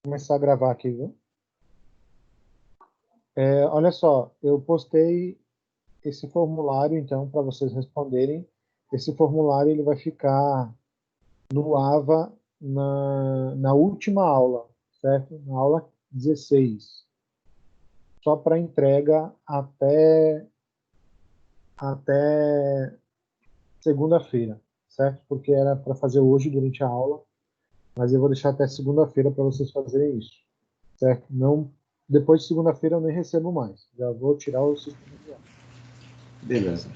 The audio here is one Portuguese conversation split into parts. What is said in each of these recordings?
começar a gravar aqui, viu? Olha só, eu postei esse formulário, então, para vocês responderem. Esse formulário ele vai ficar no AVA na última aula, certo? Na aula 16. Só para entrega até segunda-feira, certo? Porque era para fazer hoje durante a aula, mas eu vou deixar até segunda-feira para vocês fazerem isso, certo? Não, depois de segunda-feira eu nem recebo mais. Já vou tirar o sistema do ar. Beleza.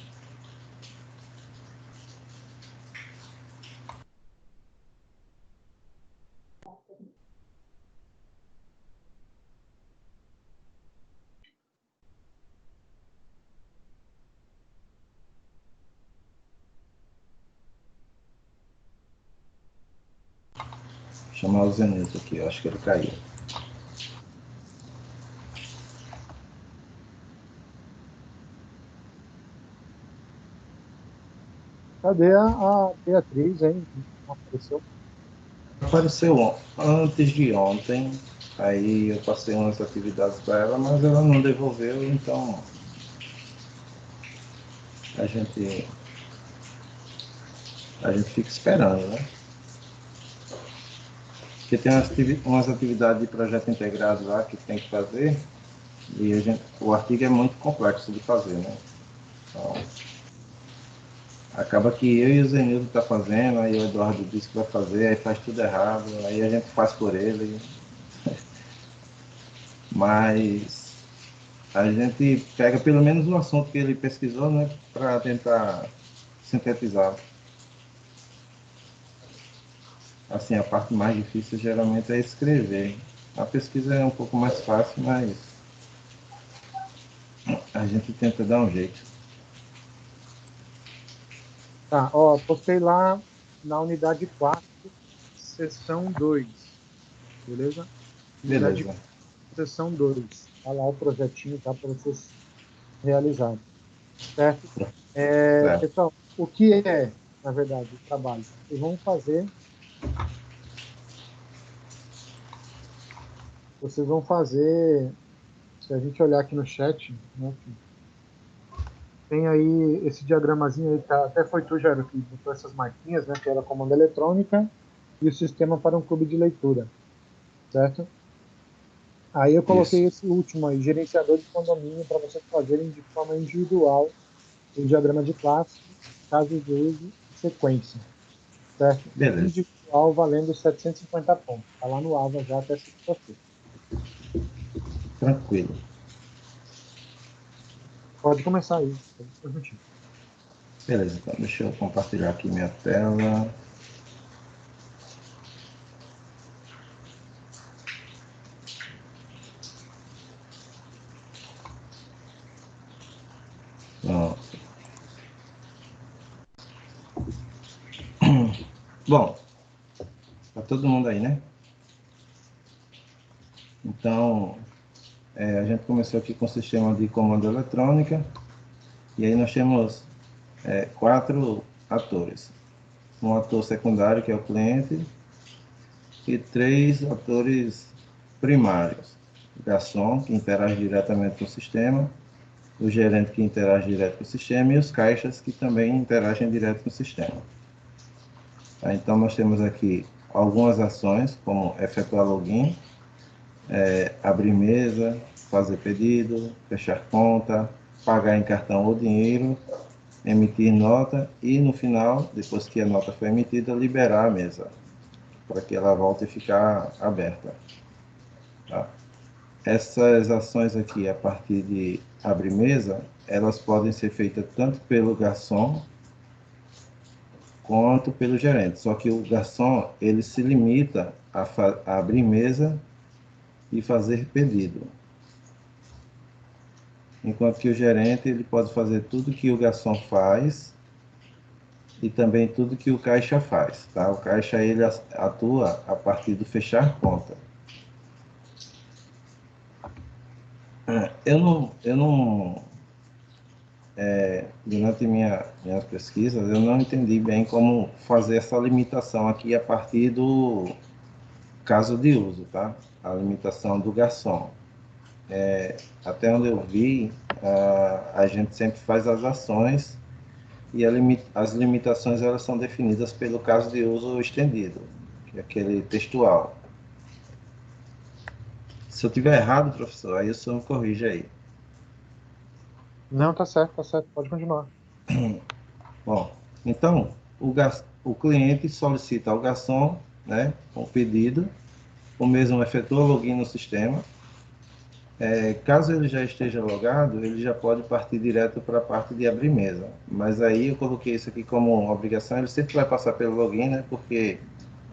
Vou chamar o Zenilton aqui, eu acho que ele caiu. Cadê a Beatriz, hein? Não apareceu? Apareceu antes de ontem, aí eu passei umas atividades para ela, mas ela não devolveu, então a gente fica esperando, né? Porque tem umas atividades de projeto integrado lá que tem que fazer, e o artigo é muito complexo de fazer, né? Então, acaba que eu e o Zenildo tá fazendo, aí o Eduardo disse que vai fazer, aí faz tudo errado, aí a gente faz por ele. Mas a gente pega pelo menos um assunto que ele pesquisou, né, para tentar sintetizar. Assim, a parte mais difícil geralmente é escrever. A pesquisa é um pouco mais fácil, mas a gente tenta dar um jeito. Tá, ó, postei lá na unidade 4, seção 2, beleza? Unidade Beleza. 4, seção 2. Tá lá o projetinho, tá, para vocês realizarem, certo? Certo. Pessoal, o que é, na verdade, o trabalho? Vocês vão fazer, se a gente olhar aqui no chat, né, tem aí esse diagramazinho aí, tá, até foi tu, Jairo, que botou essas marquinhas, né, que era a comanda eletrônica e o sistema para um clube de leitura, certo? Aí eu Isso. coloquei esse último aí, gerenciador de condomínio, para vocês fazerem de forma individual o diagrama de classe, casos de uso e sequência, certo? Beleza. Individual valendo 750 pontos. Está lá no AVA já até segunda-feira. Tranquilo. Pode começar aí, pode transmitir. Beleza, então deixa eu compartilhar aqui minha tela. Pronto. Bom, tá todo mundo aí, né? Então, a gente começou aqui com o sistema de comando eletrônica, e aí nós temos 4 atores. Um ator secundário, que é o cliente, e 3 atores primários. O garçom, que interage diretamente com o sistema, o gerente, que interage direto com o sistema, e os caixas, que também interagem direto com o sistema. Tá? Então, nós temos aqui algumas ações, como efetuar login, abrir mesa, fazer pedido, fechar conta, pagar em cartão ou dinheiro, emitir nota e, no final, depois que a nota foi emitida, liberar a mesa, para que ela volte a ficar aberta. Tá? Essas ações aqui, a partir de abrir mesa, elas podem ser feitas tanto pelo garçom quanto pelo gerente. Só que o garçom, ele se limita a abrir mesa e fazer pedido. Enquanto que o gerente, ele pode fazer tudo que o garçom faz e também tudo que o caixa faz. Tá? O caixa, ele atua a partir do fechar conta. Eu não durante minhas pesquisas, eu não entendi bem como fazer essa limitação aqui a partir caso de uso, tá? A limitação do garçom. Até onde eu vi, a gente sempre faz as ações e as limitações elas são definidas pelo caso de uso estendido, que é aquele textual. Se eu tiver errado, professor, aí o senhor me corrige aí. Não, tá certo, pode continuar. Bom, então, o cliente solicita ao garçom, né, um pedido, o mesmo efetua o login no sistema. Caso ele já esteja logado, ele já pode partir direto para a parte de abrir mesa. Mas aí eu coloquei isso aqui como uma obrigação, ele sempre vai passar pelo login, né, porque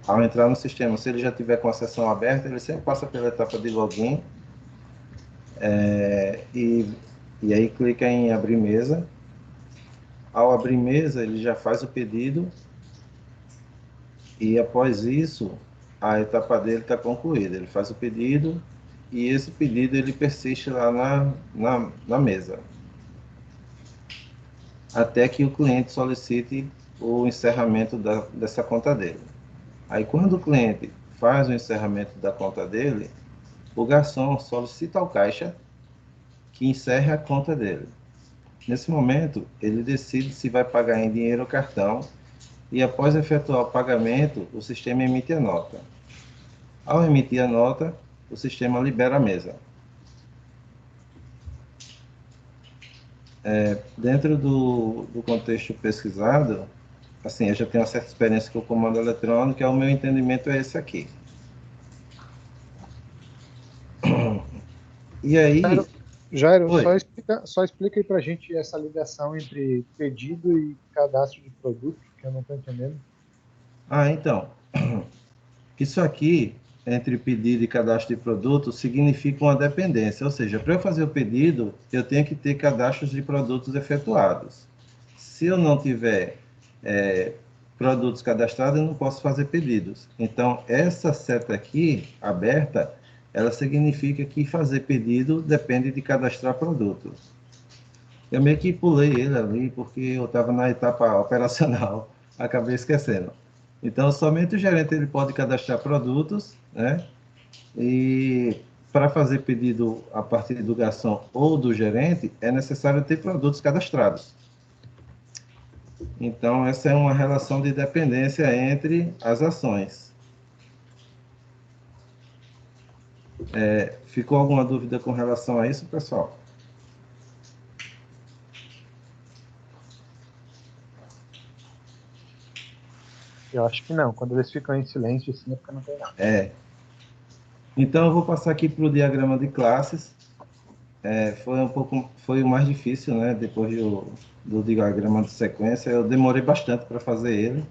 ao entrar no sistema, se ele já tiver com a sessão aberta, ele sempre passa pela etapa de login, e, e aí clica em abrir mesa. Ao abrir mesa, ele já faz o pedido e após isso, a etapa dele está concluída. Ele faz o pedido e esse pedido ele persiste lá na mesa, até que o cliente solicite o encerramento dessa conta dele. Aí quando o cliente faz o encerramento da conta dele, o garçom solicita ao caixa que encerre a conta dele. Nesse momento, ele decide se vai pagar em dinheiro ou cartão e após efetuar o pagamento, o sistema emite a nota. Ao emitir a nota, o sistema libera a mesa. Dentro do contexto pesquisado, assim, eu já tenho uma certa experiência com o comando eletrônico, o meu entendimento é esse aqui. E aí... Jairo, Oi. só explica aí pra gente essa ligação entre pedido e cadastro de produto, que eu não estou entendendo. Então, isso aqui, entre pedido e cadastro de produto, significa uma dependência, ou seja, para eu fazer o pedido, eu tenho que ter cadastros de produtos efetuados. Se eu não tiver produtos cadastrados, eu não posso fazer pedidos. Então, essa seta aqui, aberta, ela significa que fazer pedido depende de cadastrar produtos. Eu meio que pulei ele ali, porque eu estava na etapa operacional, acabei esquecendo. Então, somente o gerente ele pode cadastrar produtos, né? E para fazer pedido a partir do garçom ou do gerente, é necessário ter produtos cadastrados. Então, essa é uma relação de dependência entre as ações. Ficou alguma dúvida com relação a isso, pessoal? Eu acho que não. Quando eles ficam em silêncio, assim, é porque não tem nada. Então, eu vou passar aqui para o diagrama de classes. Foi o mais difícil, né? Depois do diagrama de sequência, eu demorei bastante para fazer ele.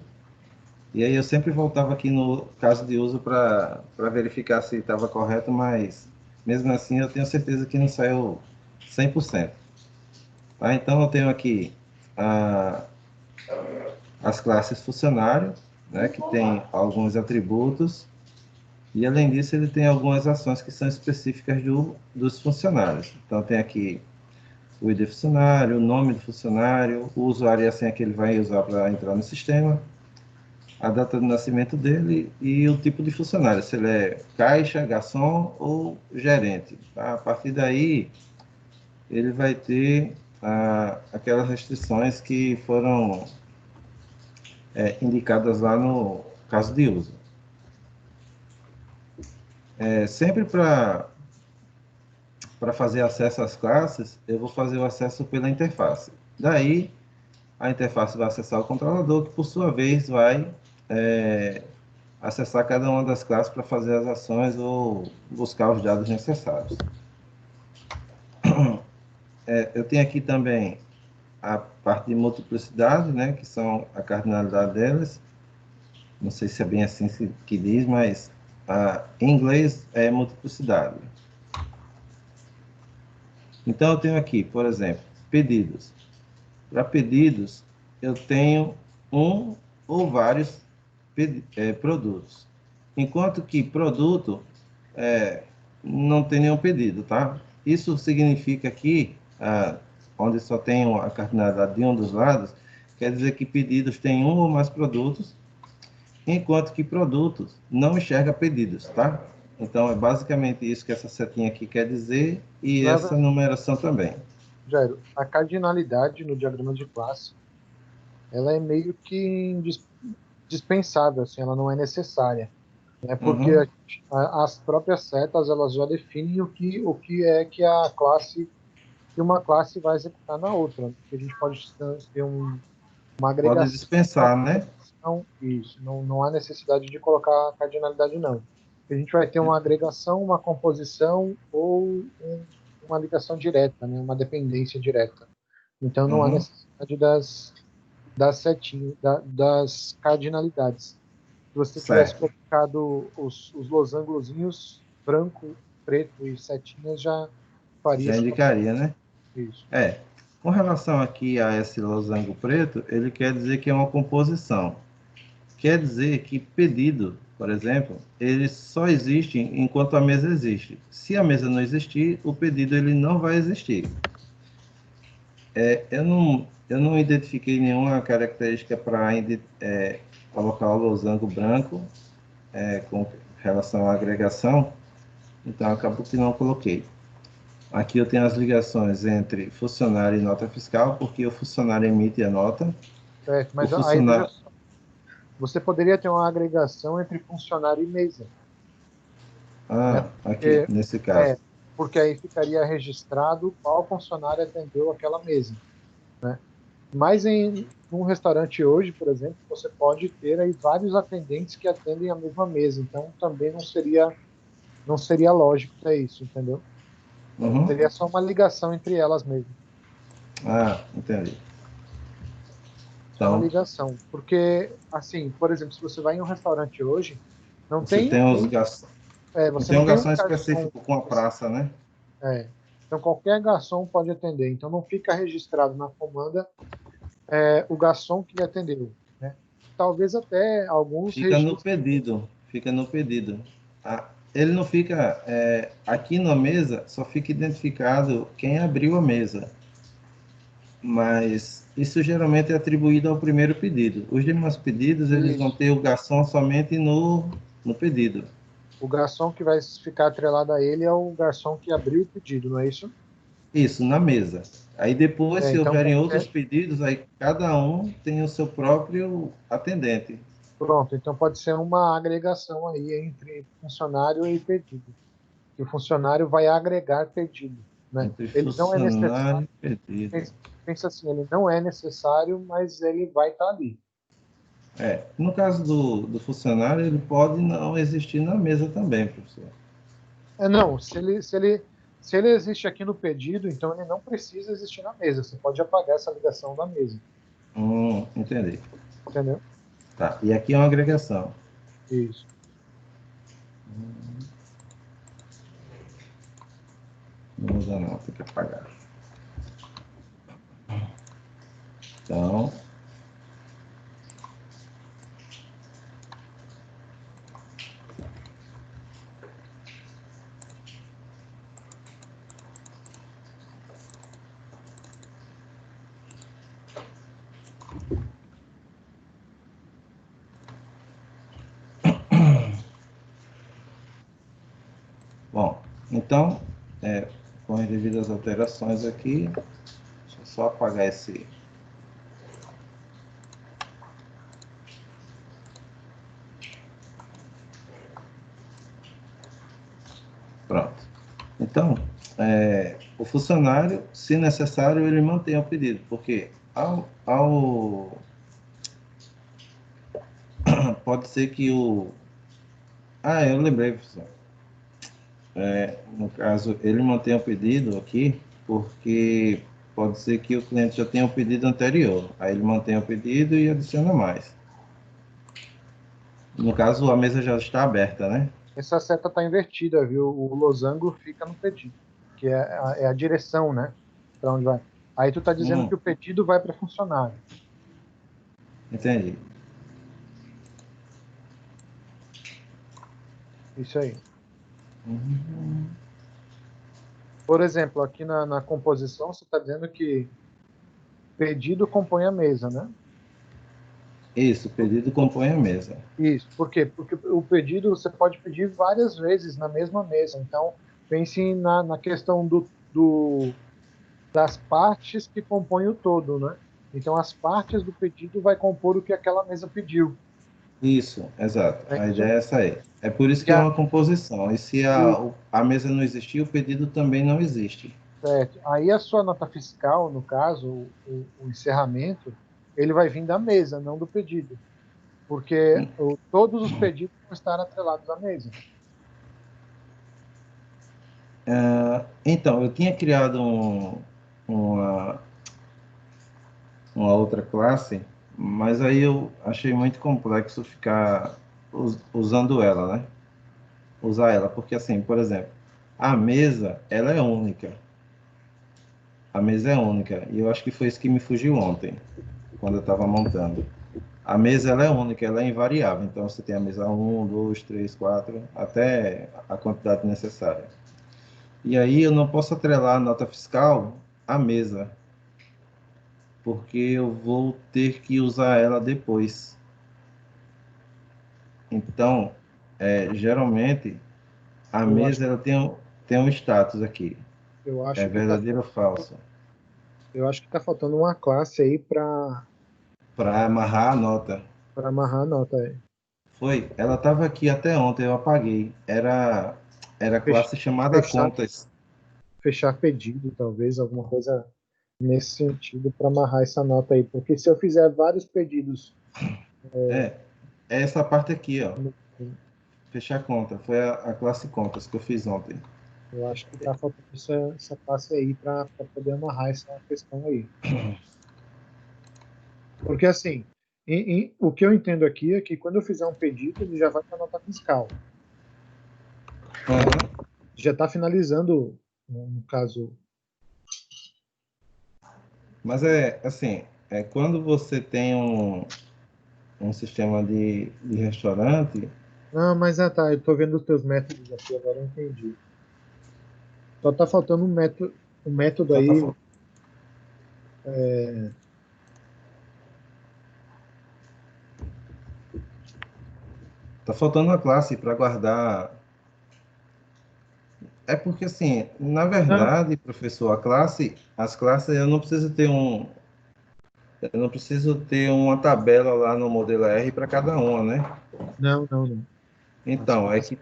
E aí eu sempre voltava aqui no caso de uso para verificar se estava correto, mas mesmo assim eu tenho certeza que não saiu 100%. Tá? Então eu tenho aqui as classes funcionário, né, que tem alguns atributos, e além disso ele tem algumas ações que são específicas dos funcionários. Então tem aqui o ID funcionário, o nome do funcionário, o usuário e a senha que ele vai usar para entrar no sistema, a data de nascimento dele e o tipo de funcionário, se ele é caixa, garçom ou gerente. Tá? A partir daí, ele vai ter aquelas restrições que foram indicadas lá no caso de uso. Sempre para fazer acesso às classes, eu vou fazer o acesso pela interface. Daí, a interface vai acessar o controlador, que por sua vez vai acessar cada uma das classes para fazer as ações ou buscar os dados necessários. Eu tenho aqui também a parte de multiplicidade, né, que são a cardinalidade delas. Não sei se é bem assim que diz, mas em inglês é multiplicidade. Então, eu tenho aqui, por exemplo, pedidos. Para pedidos, eu tenho um ou vários produtos. Enquanto que produto não tem nenhum pedido, tá? Isso significa que, onde só tem a cardinalidade de um dos lados, quer dizer que pedidos têm um ou mais produtos, enquanto que produtos não enxerga pedidos, tá? Então, é basicamente isso que essa setinha aqui quer dizer e essa numeração também. Jairo, a cardinalidade no diagrama de classe, ela é meio que dispensável, assim, ela não é necessária, né? Porque Uhum. as próprias setas, elas já definem o que é que a classe, que uma classe vai executar na outra, né? Que a gente pode ter uma Pode agregação, uma dispensar, né? composição, isso, não há necessidade de colocar cardinalidade, não. A gente vai ter uma agregação, uma composição ou uma ligação direta, né? Uma dependência direta. Então não há Uhum. necessidade das setinhas, das cardinalidades. Se você tivesse Certo. colocado os losangozinhos branco, preto e setinhas, já faria Já esse papel. indicaria, né? Isso. É. Com relação aqui a esse losango preto, ele quer dizer que é uma composição. Quer dizer que pedido, por exemplo, ele só existe enquanto a mesa existe. Se a mesa não existir, o pedido ele não vai existir. Eu não identifiquei nenhuma característica para colocar o losango branco com relação à agregação, então acabou que não coloquei. Aqui eu tenho as ligações entre funcionário e nota fiscal, porque o funcionário emite a nota. Certo, O mas aí veja funcionário. só, você poderia ter uma agregação entre funcionário e mesa, né? Aqui, Porque, nesse caso. é, porque aí ficaria registrado qual funcionário atendeu aquela mesa, né? Mas em um restaurante hoje, por exemplo, você pode ter aí vários atendentes que atendem a mesma mesa, então também não seria lógico ter isso, entendeu? Uhum. Seria só uma ligação entre elas mesmo. Entendi. Só uma Então, ligação. Porque, assim, por exemplo, se você vai em um restaurante hoje, não você tem tem os um, garçons. Não você tem não um tem um garçom garçom. específico com a praça, né? É, então qualquer garçom pode atender. Então não fica registrado na comanda o garçom que lhe atendeu, né? Talvez até alguns Fica no registrem. pedido. Fica no pedido. Ele não fica. Aqui na mesa, só fica identificado quem abriu a mesa. Mas isso geralmente é atribuído ao primeiro pedido. Os demais pedidos, eles vão Isso. ter o garçom somente no pedido. O garçom que vai ficar atrelado a ele é o garçom que abriu o pedido, não é isso? Isso, na mesa. Aí depois, se Então houverem outros qualquer. pedidos, aí cada um tem o seu próprio atendente. Pronto, então pode ser uma agregação aí entre funcionário e pedido. Que o funcionário vai agregar pedido, né? Entre Ele não é necessário. funcionário e pedido. Pensa assim, ele não é necessário, mas ele vai estar ali. No caso do funcionário, ele pode não existir na mesa também, professor. Não, se ele existe aqui no pedido, então ele não precisa existir na mesa. Você pode apagar essa ligação da mesa, Entendi. entendeu? Tá, e aqui é uma agregação. Isso. Não usa não, tem que apagar. Então, bom, então, com as devidas alterações aqui, deixa eu só apagar esse. Pronto. Então, o funcionário, se necessário, ele mantém o pedido, porque pode ser que o. Eu lembrei, professor. No caso, ele mantém o pedido aqui, porque pode ser que o cliente já tenha o pedido anterior. Aí ele mantém o pedido e adiciona mais. No caso, a mesa já está aberta, né? Essa seta está invertida, viu? O losango fica no pedido, que é a direção, né? Para onde vai. Aí tu está dizendo que o pedido vai para funcionário. Entendi. Isso aí. Uhum. Por exemplo, aqui na composição, você está dizendo que pedido compõe a mesa, né? Isso, o pedido compõe a mesa. Isso. Por quê? Porque o pedido você pode pedir várias vezes na mesma mesa. Então, pense na questão das partes que compõem o todo, né? Então, as partes do pedido vai compor o que aquela mesa pediu. Isso, exato. É A isso? ideia é essa aí. É por isso E que é a, uma composição. E se e, a mesa não existir, o pedido também não existe. certo. Aí a sua nota fiscal, no caso, o encerramento, ele vai vir da mesa, não do pedido. Porque todos os pedidos vão estar atrelados à mesa. Então, eu tinha criado uma, uma outra classe, mas aí eu achei muito complexo ficar usando ela, né? Usar ela, porque assim, por exemplo, a mesa, ela é única. A mesa é única, e eu acho que foi isso que me fugiu ontem, quando eu estava montando. A mesa, ela é única, ela é invariável, então você tem a mesa um, 2, 3, 4, até a quantidade necessária. E aí eu não posso atrelar a nota fiscal à mesa, porque eu vou ter que usar ela depois. Então, geralmente, a Eu acho, mesa ela tem um status aqui, eu é acho que está verdadeiro ou falso, eu acho que tá faltando uma classe aí para amarrar a nota. para amarrar a nota aí. Foi, ela estava aqui até ontem, eu apaguei. Era a Fech- classe chamada Fechar, contas. fechar pedido, talvez, alguma coisa nesse sentido para amarrar essa nota aí. Porque se eu fizer vários pedidos É, é essa parte aqui, ó. no- Fechar conta. Foi a classe contas que eu fiz ontem. eu acho que tá faltando essa classe aí para poder amarrar essa questão aí. Porque assim, o que eu entendo aqui é que quando eu fizer um pedido, ele já vai para a nota fiscal. Uhum. Já está finalizando, no caso. Mas é assim, quando você tem um sistema de restaurante, Ah, mas tá, eu estou vendo os teus métodos aqui, agora eu entendi. Só está faltando um método só tá, aí. É, tá faltando uma classe para guardar. É porque assim, na não, verdade, professor, as classes eu não preciso ter uma tabela lá no modelo R para cada uma, né? não, não, não. As Então, classes.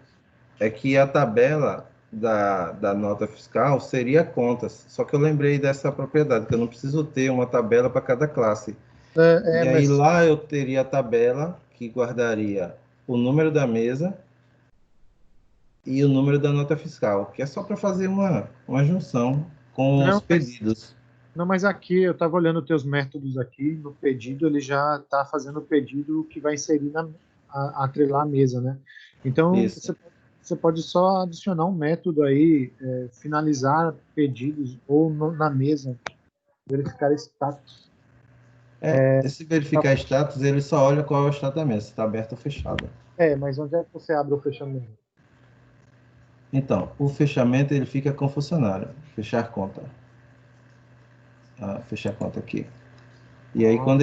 é que a tabela da nota fiscal seria contas. Só que eu lembrei dessa propriedade, que eu não preciso ter uma tabela para cada classe. E aí Mas lá eu teria a tabela que guardaria o número da mesa e o número da nota fiscal, que é só para fazer uma junção com os não, mas pedidos. não, mas aqui eu estava olhando os teus métodos aqui no pedido, ele já está fazendo o pedido que vai inserir atrelar a mesa, né? Então Isso. você pode só adicionar um método aí, finalizar pedidos ou na mesa, verificar status. Esse verificar status, ele só olha qual é o status da mesa, se está aberto ou fechado. Mas onde é que você abre o fechamento? Então, o fechamento ele fica com o funcionário. Fechar conta. Fechar conta aqui. E aí Ah,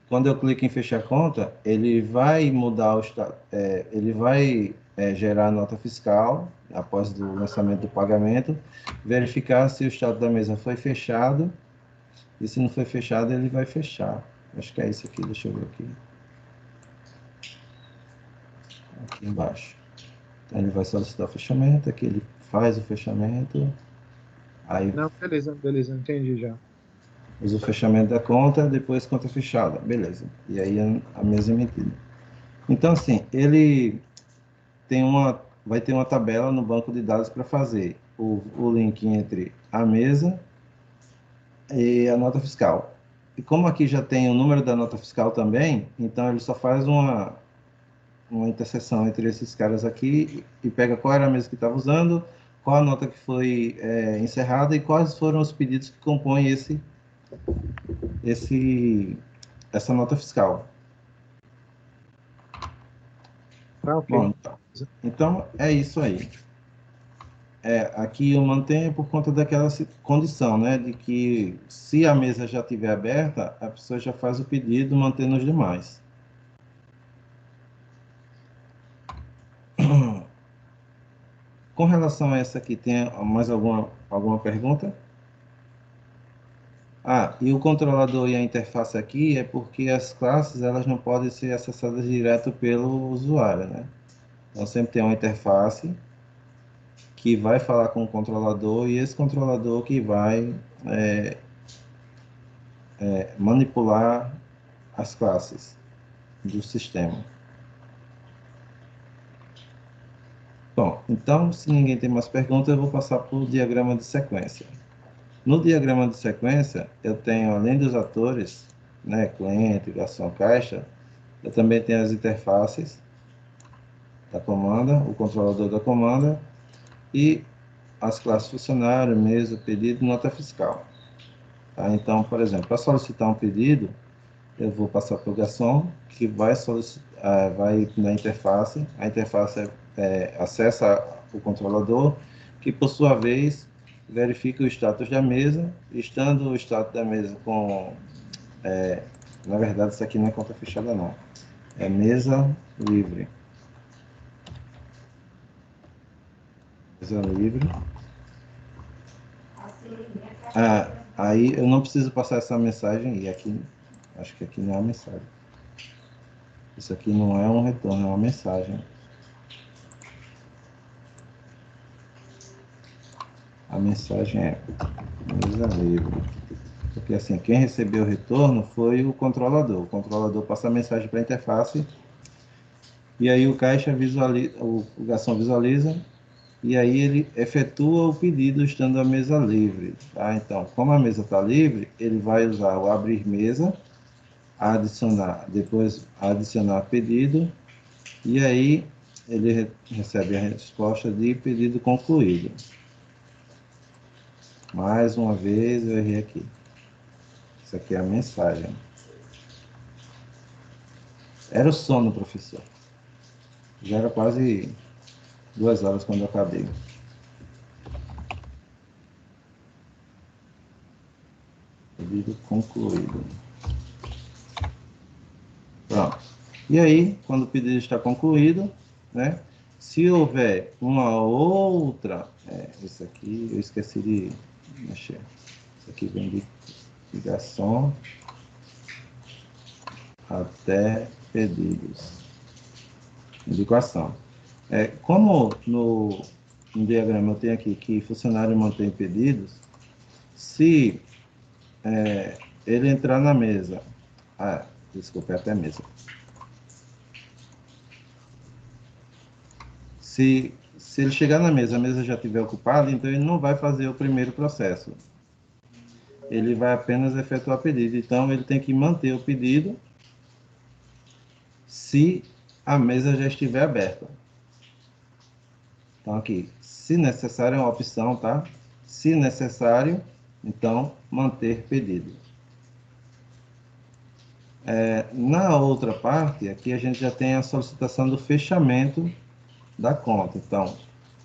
quando eu clico em fechar conta, ele vai mudar ele vai gerar a nota fiscal após o lançamento do pagamento, verificar se o estado da mesa foi fechado e se não foi fechado ele vai fechar. Acho que é isso aqui, deixa eu ver aqui embaixo. Então ele vai solicitar o fechamento, aqui ele faz o fechamento, aí não, beleza, beleza, entendi já. usa o fechamento da conta, depois conta fechada, beleza. E aí a mesa emitida. Então assim, ele vai ter uma tabela no banco de dados para fazer o link entre a mesa e a nota fiscal. E como aqui já tem o número da nota fiscal também, então ele só faz uma interseção entre esses caras aqui e pega qual era a mesa que estava usando, qual a nota que foi encerrada e quais foram os pedidos que compõem esse, essa nota fiscal. Tá, ok. Bom, então é isso aí. Aqui eu mantenho por conta daquela condição, né, de que se a mesa já estiver aberta, a pessoa já faz o pedido mantendo os demais. Com relação a essa aqui, tem mais alguma pergunta? E o controlador e a interface aqui é porque as classes elas não podem ser acessadas direto pelo usuário, né? Então sempre tem uma interface que vai falar com o controlador e esse controlador que vai manipular as classes do sistema. Bom, então se ninguém tem mais perguntas, eu vou passar para o diagrama de sequência. No diagrama de sequência, eu tenho, além dos atores, né, cliente, garçom, caixa, eu também tenho as interfaces da comanda, o controlador da comanda e as classes funcionário, mesa, pedido, nota fiscal. Tá? Então, por exemplo, para solicitar um pedido, eu vou passar para o garçom, que vai solicitar, vai na interface, a interface acessa o controlador, que por sua vez verifica o status da mesa, estando o status da mesa com, na verdade isso aqui não é conta fechada não, é mesa livre. Mesa livre. Aí eu não preciso passar essa mensagem, e aqui, acho que aqui não é uma mensagem. Isso aqui não é um retorno, é uma mensagem. A mensagem é mesa livre. Porque assim, quem recebeu o retorno foi o controlador. O controlador passa a mensagem para a interface, e aí o caixa visualiza, o garçom visualiza, e aí ele efetua o pedido estando a mesa livre. Tá? Então, como a mesa está livre, ele vai usar o abrir mesa, depois adicionar pedido, e aí ele recebe a resposta de pedido concluído. Mais uma vez eu errei aqui. Isso aqui é a mensagem. Era o sono, professor. Já era quase 2 horas quando eu acabei. Pedido concluído. Pronto. E aí, quando o pedido está concluído, né? Se houver uma outra... isso aqui eu esqueci de mexer. Isso aqui vem de ligação até pedidos. Indicação. Como no diagrama eu tenho aqui que funcionário mantém pedidos, se ele entrar na mesa, desculpa, até mesa. Se ele chegar na mesa, a mesa já estiver ocupada, então ele não vai fazer o primeiro processo. Ele vai apenas efetuar pedido. Então ele tem que manter o pedido se a mesa já estiver aberta. Então aqui, se necessário é uma opção, tá? Se necessário, então manter pedido. Na outra parte, aqui a gente já tem a solicitação do fechamento da conta. Então,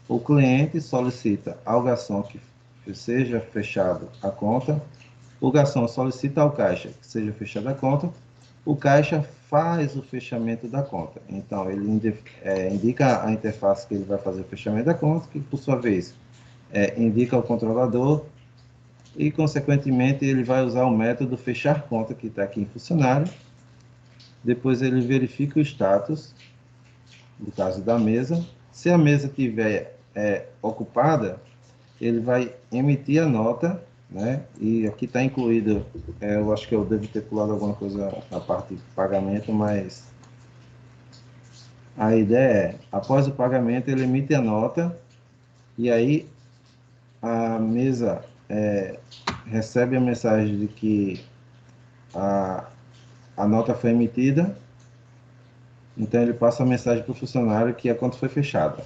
o cliente solicita ao garçom que seja fechado a conta, o garçom solicita ao caixa que seja fechada a conta, o caixa faz o fechamento da conta. Então, ele indica a interface que ele vai fazer o fechamento da conta, que por sua vez indica ao controlador e, consequentemente, ele vai usar o método fechar conta, que está aqui em funcionário. Depois ele verifica o status, no caso da mesa. Se a mesa estiver ocupada, ele vai emitir a nota, né? E aqui está incluído, eu acho que eu devo ter pulado alguma coisa na parte de pagamento, mas a ideia após o pagamento, ele emite a nota, e aí a mesa recebe a mensagem de que a nota foi emitida, então ele passa a mensagem para o funcionário que a conta foi fechada.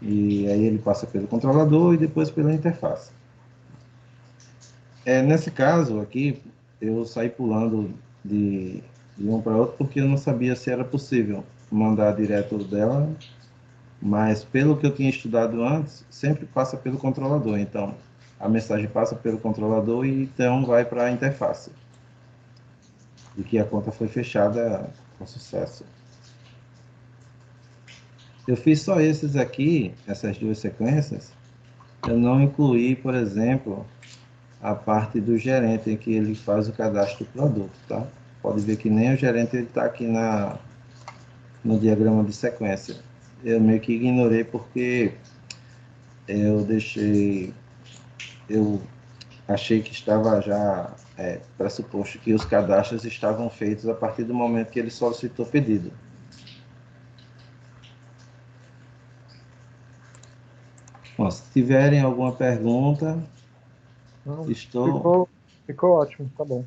E aí ele passa pelo controlador e depois pela interface. Nesse caso aqui, eu saí pulando de um para outro porque eu não sabia se era possível mandar direto dela, mas pelo que eu tinha estudado antes, sempre passa pelo controlador. Então, a mensagem passa pelo controlador e então vai para a interface. E que a conta foi fechada com sucesso. Eu fiz só esses aqui, essas duas sequências. Eu não incluí, por exemplo, a parte do gerente, em que ele faz o cadastro do produto, tá? Pode ver que nem o gerente está aqui no diagrama de sequência. Eu meio que ignorei porque eu achei que estava já pressuposto que os cadastros estavam feitos a partir do momento que ele solicitou o pedido. Bom, se tiverem alguma pergunta, Não, estou... ficou ótimo, tá bom.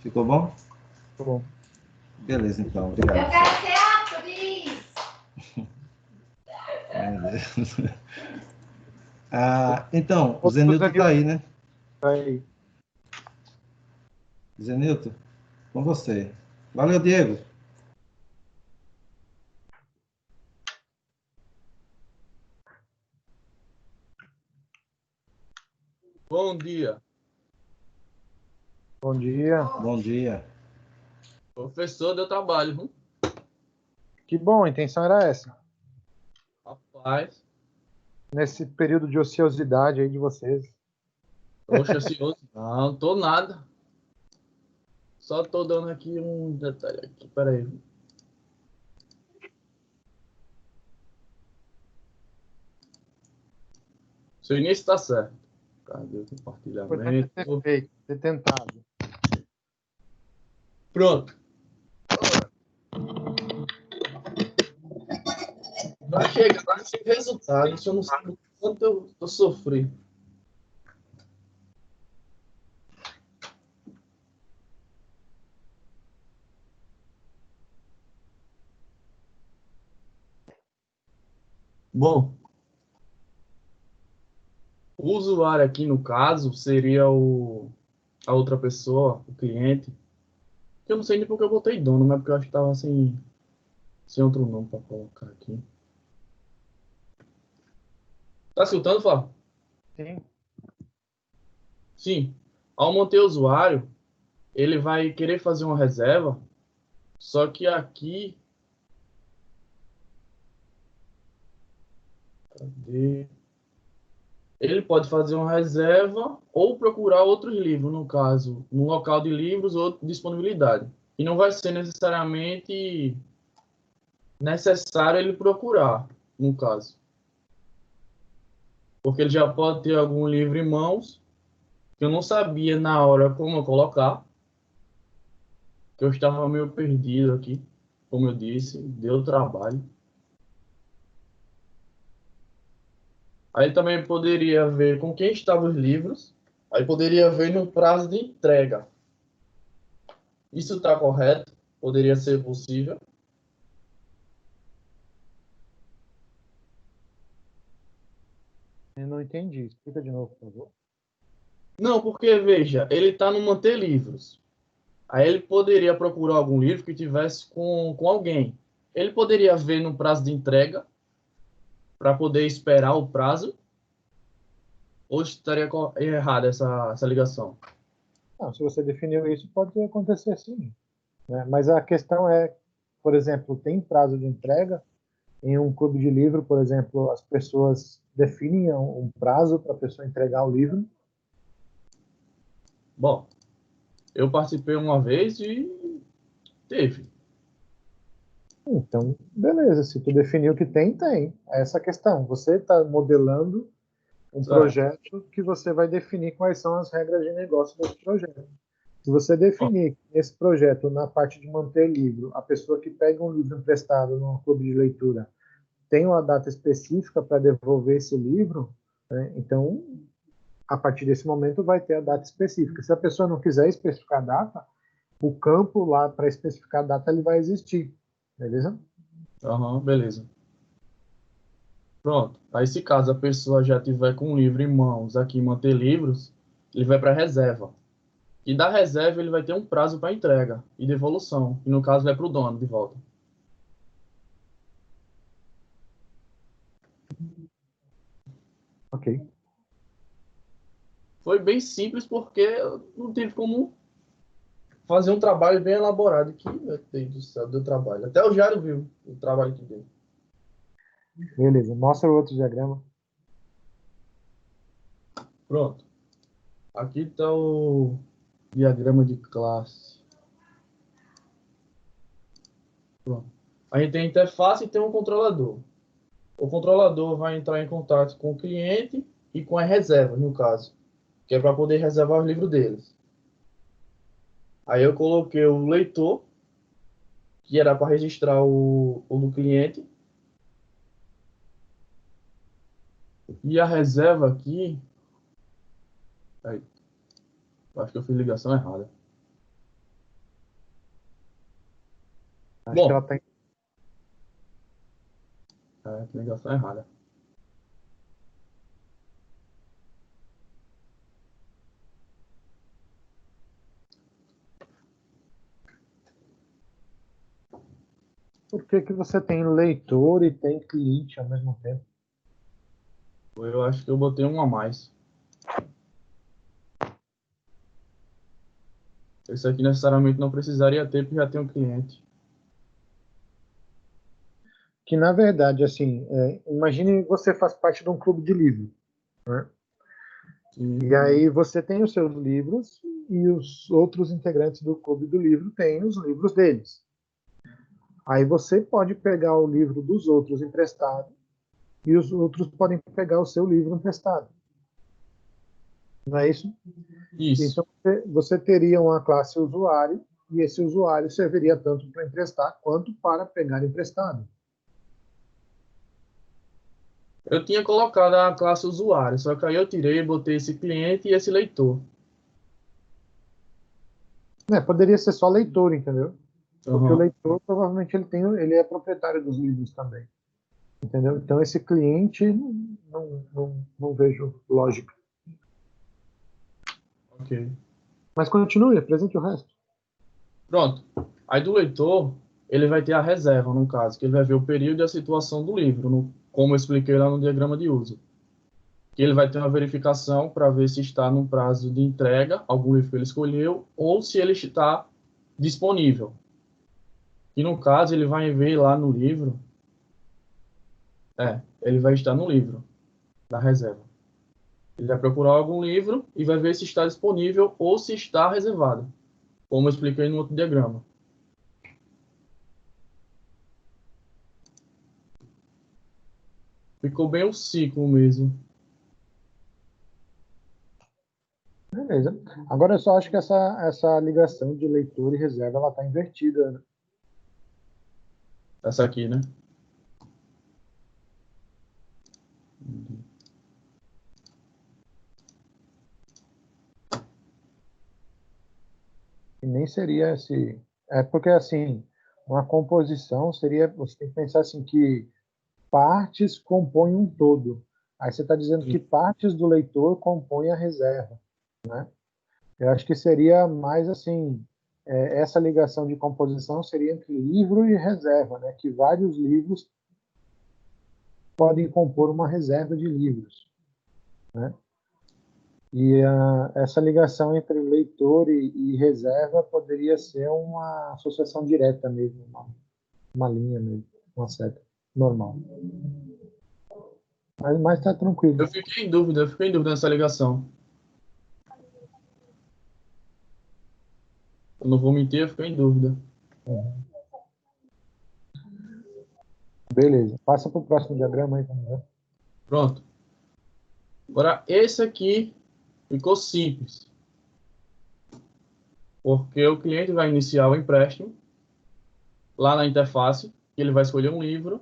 Ficou bom? Tá bom. Beleza, então. Obrigado. Eu quero ser atriz! Meu Deus. Então, o Zenilton está aí, né? Aí. Zenilton, com você. Valeu, Diego. Bom dia. Bom dia. Bom dia. Professor, deu trabalho, viu? Que bom, a intenção era essa. Rapaz, Nesse período de ociosidade aí de vocês. oxe, ansioso. Não, tô nada. Só tô dando aqui um detalhe aqui, peraí. Seu início tá certo. Cadê o Importante compartilhamento? é ter feito, ter tentado. Pronto. Pra chegar nesse resultado, eu não sei o quanto eu sofri. Bom, o usuário aqui, no caso, seria a outra pessoa, o cliente. Eu não sei nem porque eu botei dono, mas porque eu acho que tava sem outro nome para colocar aqui. Tá escutando, Flávio? Sim. Sim. Ao manter o usuário, ele vai querer fazer uma reserva, só que aqui... Cadê? Ele pode fazer uma reserva ou procurar outros livros, no caso, no local de livros ou disponibilidade. E não vai ser necessariamente necessário ele procurar, no caso. Porque ele já pode ter algum livro em mãos, que eu não sabia na hora como eu colocar, que eu estava meio perdido aqui, como eu disse, deu trabalho. Aí também poderia ver com quem estavam os livros, aí poderia ver no prazo de entrega. Isso está correto? Poderia ser possível? Eu não entendi. Explica de novo, por favor. Não, porque, veja, ele está no manter livros. Aí ele poderia procurar algum livro que tivesse com alguém. Ele poderia ver no prazo de entrega, para poder esperar o prazo, ou estaria errada essa ligação? Não, se você definiu isso, pode acontecer sim. Né? Mas a questão é, por exemplo, tem prazo de entrega? Em um clube de livro, por exemplo, as pessoas definem um prazo para a pessoa entregar o livro. Bom, eu participei uma vez e teve. Então, beleza, se tu definiu que tem, tem. É essa a questão. Você está modelando um Certo. projeto que você vai definir quais são as regras de negócio desse projeto. Se você definir esse projeto na parte de manter livro, a pessoa que pega um livro emprestado num clube de leitura tem uma data específica para devolver esse livro, né? Então, a partir desse momento vai ter a data específica. Se a pessoa não quiser especificar a data, o campo lá para especificar a data ele vai existir, beleza? Beleza. Pronto. Aí, se caso a pessoa já tiver com um livro em mãos aqui, manter livros, ele vai para reserva. E da reserva ele vai ter um prazo para entrega e devolução. E no caso vai para o dono de volta. Ok. Foi bem simples porque eu não tive como fazer um trabalho bem elaborado aqui. Meu Deus do céu, deu trabalho. Até o Jário viu o trabalho que deu. Beleza, mostra o outro diagrama. Pronto. Aqui está o diagrama de classe. Pronto. A gente tem a interface e tem um controlador. O controlador vai entrar em contato com o cliente e com a reserva, no caso, que é para poder reservar os livros deles. Aí eu coloquei o leitor, que era para registrar o do cliente, e a reserva aqui. Aí, acho que eu fiz ligação errada. Acho que ela Bom, está. ligação errada. Por que que você tem leitor e tem cliente ao mesmo tempo? Eu acho que eu botei um a mais. Esse aqui necessariamente não precisaria ter, porque já tem um cliente. Que na verdade, assim, imagine você faz parte de um clube de livro, né? Sim. E aí você tem os seus livros e os outros integrantes do clube do livro têm os livros deles. Aí você pode pegar o livro dos outros emprestado e os outros podem pegar o seu livro emprestado. Não é isso? Isso. Então você teria uma classe usuário e esse usuário serviria tanto para emprestar quanto para pegar emprestado. Eu tinha colocado a classe usuário, só que aí eu tirei e botei esse cliente e esse leitor. Poderia ser só leitor, entendeu? Porque o Uhum. leitor provavelmente ele é proprietário dos livros também, entendeu? Então esse cliente não vejo lógica. Ok. Mas continue, apresente o resto. Pronto. Aí do leitor, ele vai ter a reserva, no caso, que ele vai ver o período e a situação do livro, como eu expliquei lá no diagrama de uso. Que ele vai ter uma verificação para ver se está no prazo de entrega, algum livro que ele escolheu, ou se ele está disponível. E no caso, ele vai ver lá no livro, ele vai estar no livro da reserva. Ele vai procurar algum livro e vai ver se está disponível ou se está reservado, como eu expliquei no outro diagrama. Ficou bem um ciclo mesmo. Beleza. Agora eu só acho que essa ligação de leitor e reserva ela está invertida, né? Essa aqui, né? E nem seria esse. É porque assim, uma composição seria. Você tem que pensar assim que partes compõem um todo. Aí você está dizendo que partes do leitor compõem a reserva, né? Eu acho que seria mais assim, essa ligação de composição seria entre livro e reserva, né? Que vários livros podem compor uma reserva de livros, né? E essa ligação entre leitor e reserva poderia ser uma associação direta mesmo, uma linha mesmo, uma seta normal. Mas está tranquilo. Eu fiquei em dúvida nessa ligação. Eu não vou mentir, eu fiquei em dúvida. Uhum. Beleza. Passa para o próximo diagrama aí, vamos ver. Pronto. Agora, esse aqui ficou simples, porque o cliente vai iniciar o empréstimo lá na interface, ele vai escolher um livro,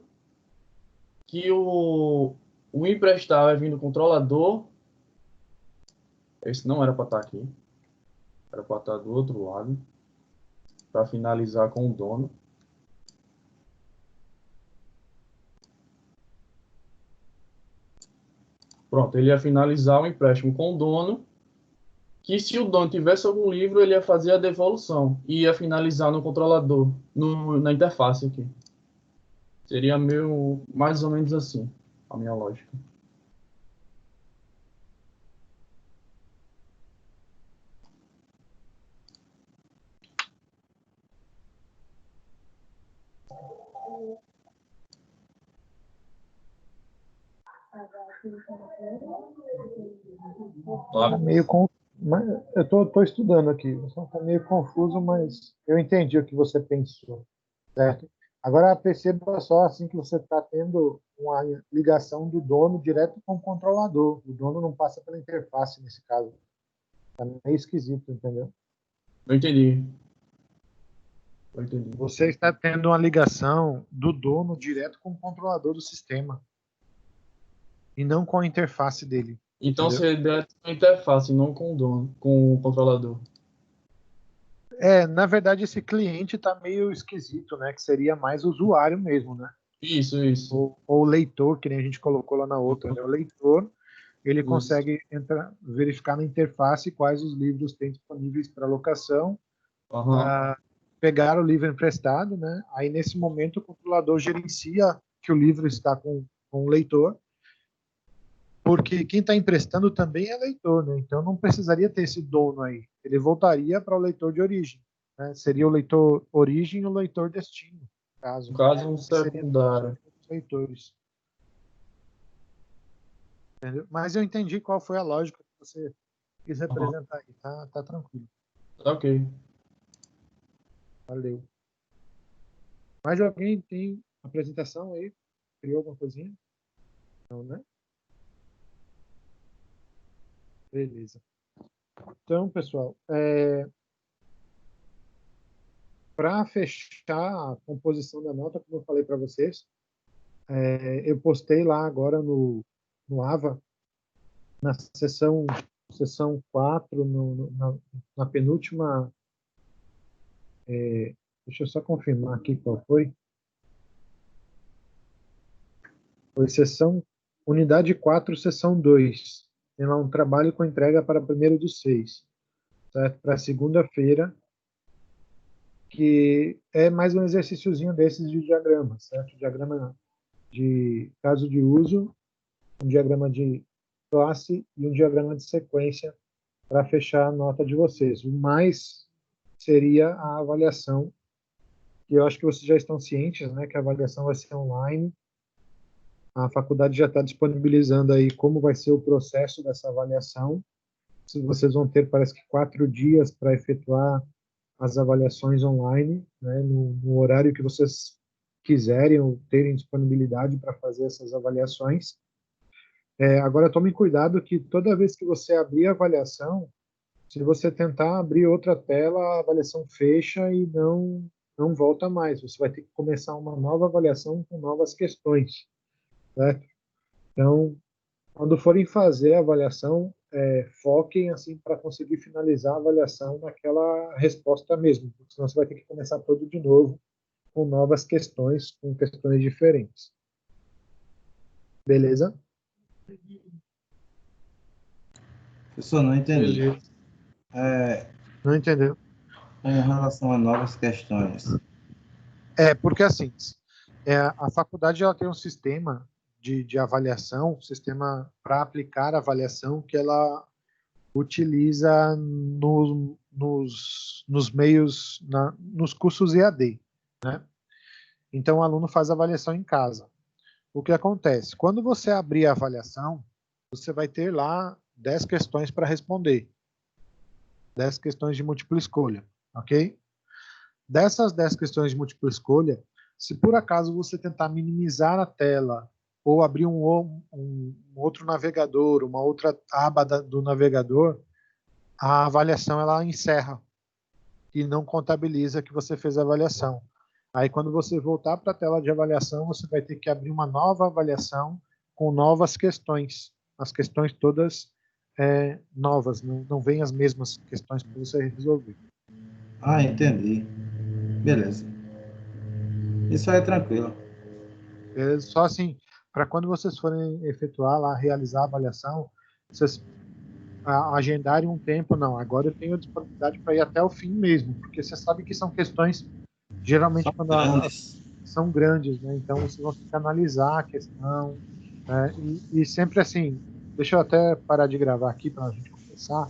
que o emprestar vai vir do controlador. Esse não era para estar aqui, era para estar do outro lado, para finalizar com o dono. Pronto, ele ia finalizar o empréstimo com o dono, que se o dono tivesse algum livro, ele ia fazer a devolução e ia finalizar no controlador, na interface aqui. Seria meio mais ou menos assim, a minha lógica. Tá meio eu tô estudando aqui, só tá meio confuso, mas eu entendi o que você pensou, certo? Agora perceba só assim que você está tendo uma ligação do dono direto com o controlador. O dono não passa pela interface nesse caso. Tá meio esquisito, entendeu? Eu entendi. Eu entendi. Você está tendo uma ligação do dono direto com o controlador do sistema e não com a interface dele. Então Entendeu? seria direto com a interface, não com o dono, com o controlador. Na verdade, esse cliente está meio esquisito, né? Que seria mais usuário mesmo, né? Isso. Ou leitor, que nem a gente colocou lá na outra, né? O leitor, ele consegue verificar na interface quais os livros tem disponíveis para locação, pegar o livro emprestado, né? Aí, nesse momento, o controlador gerencia que o livro está com o leitor, porque quem está emprestando também é leitor, né? Então não precisaria ter esse dono aí. Ele voltaria para o leitor de origem, né? Seria o leitor origem e o leitor destino, No caso, um seria secundário. leitores. Entendeu? Mas eu entendi qual foi a lógica que você quis representar aí. Tá tranquilo. Ok. Valeu. Mais alguém tem apresentação aí? Criou alguma coisinha? Não, né? Beleza. Então, pessoal, para fechar a composição da nota, como eu falei para vocês, eu postei lá agora no AVA, na sessão 4, na penúltima. Deixa eu só confirmar aqui qual foi. Foi unidade 4, sessão 2. Tem lá um trabalho com entrega para 1º/6, certo? Para segunda-feira, que é mais um exercíciozinho desses de diagrama, certo? Diagrama de caso de uso, um diagrama de classe e um diagrama de sequência para fechar a nota de vocês. O mais seria a avaliação, que eu acho que vocês já estão cientes, né, que a avaliação vai ser online. A faculdade já está disponibilizando aí como vai ser o processo dessa avaliação. Vocês vão ter, parece que 4 dias para efetuar as avaliações online, né, no horário que vocês quiserem ou terem disponibilidade para fazer essas avaliações. Agora, tome cuidado que toda vez que você abrir a avaliação, se você tentar abrir outra tela, a avaliação fecha e não volta mais. Você vai ter que começar uma nova avaliação com novas questões, certo? Então, quando forem fazer a avaliação, foquem assim para conseguir finalizar a avaliação naquela resposta mesmo, porque senão você vai ter que começar tudo de novo com novas questões, com questões diferentes. Beleza? Professor, não entendi. Não entendeu? Com relação a novas questões. Porque assim, a faculdade ela tem um sistema de avaliação, um sistema para aplicar a avaliação que ela utiliza nos meios, nos cursos EAD, né? Então, o aluno faz a avaliação em casa. O que acontece? Quando você abrir a avaliação, você vai ter lá 10 questões para responder. 10 questões de múltipla escolha, ok? Dessas 10 questões de múltipla escolha, se por acaso você tentar minimizar a tela ou abrir um outro navegador, uma outra aba do navegador, a avaliação ela encerra e não contabiliza que você fez a avaliação. Aí, quando você voltar para a tela de avaliação, você vai ter que abrir uma nova avaliação com novas questões. As questões todas novas, não vêm as mesmas questões para você resolver. Ah, entendi. Beleza. Isso aí é tranquilo. Só assim, para quando vocês forem efetuar lá, realizar a avaliação, vocês agendarem um tempo, não, agora eu tenho disponibilidade para ir até o fim mesmo, porque você sabe que são questões, geralmente, são grandes, né? Então vocês vão ter que analisar a questão, e sempre assim, deixa eu até parar de gravar aqui para a gente começar.